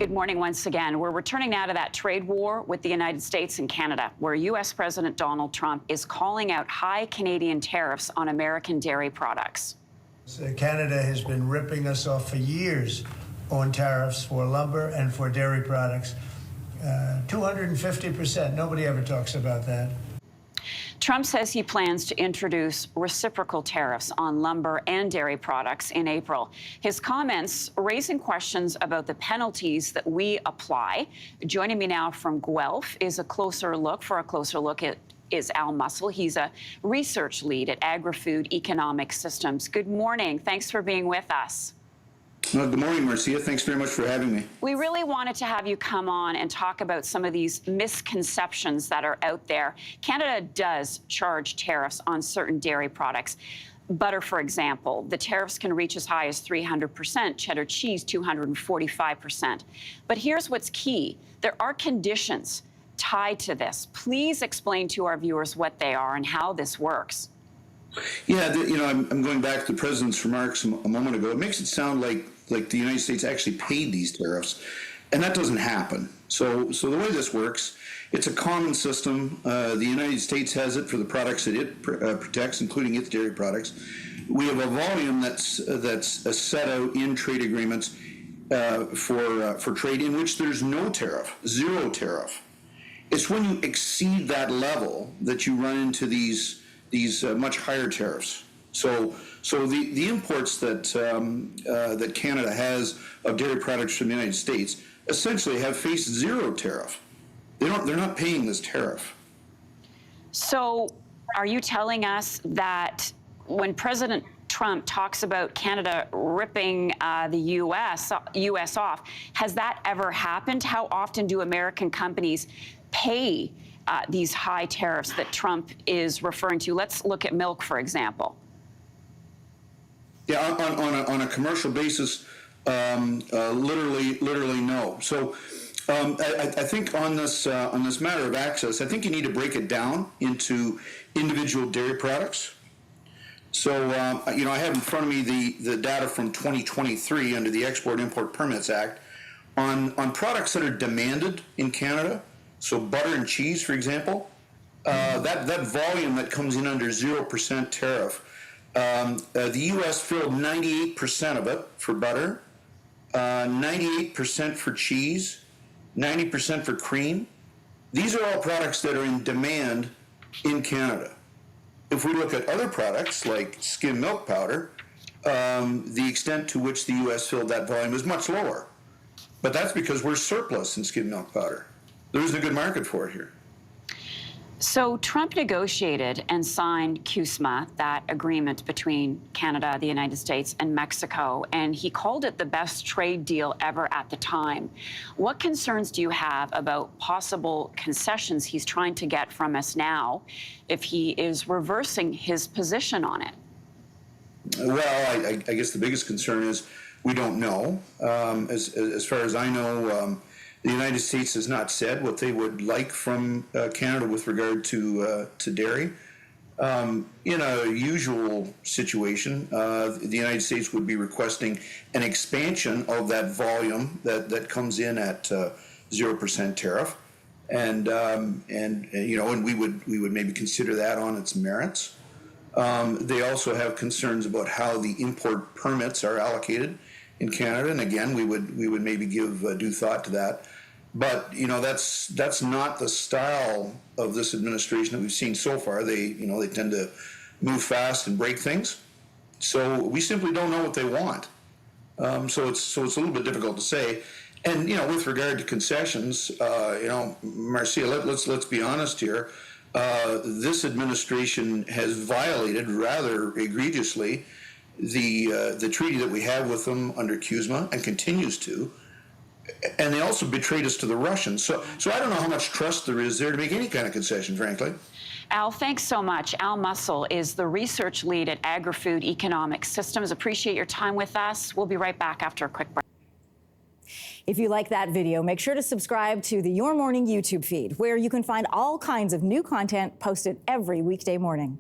Good morning once again. We're returning now to that trade war with the United States and Canada, where U.S. President Donald Trump is calling out high Canadian tariffs on American dairy products. Canada has been ripping us off for years on tariffs for lumber and for dairy products. 250%. Nobody ever talks about that. Trump says he plans to introduce reciprocal tariffs on lumber and dairy products in April. His comments raising questions about the penalties that we apply. Joining me now from Guelph is a closer look is Al Mussel. He's a research lead at Agri-Food Economic Systems. Good morning. Thanks for being with us. Good morning, Marcia. Thanks very much for having me. We really wanted to have you come on and talk about some of these misconceptions that are out there. Canada does charge tariffs on certain dairy products. Butter, for example, the tariffs can reach as high as 300%, cheddar cheese 245%. But here's what's key. There are conditions tied to this. Please explain to our viewers what they are and how this works. Yeah, I'm going back to the president's remarks a moment ago. It makes it sound like the United States actually paid these tariffs, and that doesn't happen. So the way this works, it's a common system. The United States has it for the products that it protects, including its dairy products. We have a volume that's set out in trade agreements for trade in which there's no tariff, zero tariff. It's when you exceed that level that you run into these much higher tariffs. So the imports that Canada has of dairy products from the United States essentially have faced zero tariff. They're not paying this tariff. So are you telling us that when President Trump talks about Canada ripping the U.S. off, has that ever happened? How often do American companies pay these high tariffs that Trump is referring to? Let's look at milk, for example. Yeah, on a commercial basis, literally no. So I think on this matter of access, I think you need to break it down into individual dairy products. So I have in front of me the data from 2023 under the Export-Import Permits Act on products that are demanded in Canada. So butter and cheese, for example, that volume that comes in under 0% tariff, the U.S. filled 98% of it for butter, 98% for cheese, 90% for cream. These are all products that are in demand in Canada. If we look at other products like skim milk powder, the extent to which the U.S. filled that volume is much lower. But that's because we're surplus in skim milk powder. There isn't a good market for it here. So Trump negotiated and signed CUSMA, that agreement between Canada, the United States, and Mexico, and he called it the best trade deal ever at the time. What concerns do you have about possible concessions he's trying to get from us now if he is reversing his position on it? Well, I guess the biggest concern is we don't know. As far as I know, the United States has not said what they would like from Canada with regard to dairy. In a usual situation, the United States would be requesting an expansion of that volume that comes in at 0% tariff, and we would maybe consider that on its merits. They also have concerns about how the import permits are allocated in Canada, and again, we would maybe give due thought to that. But that's not the style of this administration that we've seen so far. They tend to move fast and break things. So we simply don't know what they want. So it's a little bit difficult to say. And with regard to concessions, Marcia, let's be honest here. This administration has violated rather egregiously the treaty that we have with them under CUSMA and continues to. And they also betrayed us to the Russians. So I don't know how much trust there is there to make any kind of concession, frankly. Al, thanks so much. Al Mussel is the research lead at Agri-Food Economic Systems. Appreciate your time with us. We'll be right back after a quick break. If you like that video, make sure to subscribe to the Your Morning YouTube feed, where you can find all kinds of new content posted every weekday morning.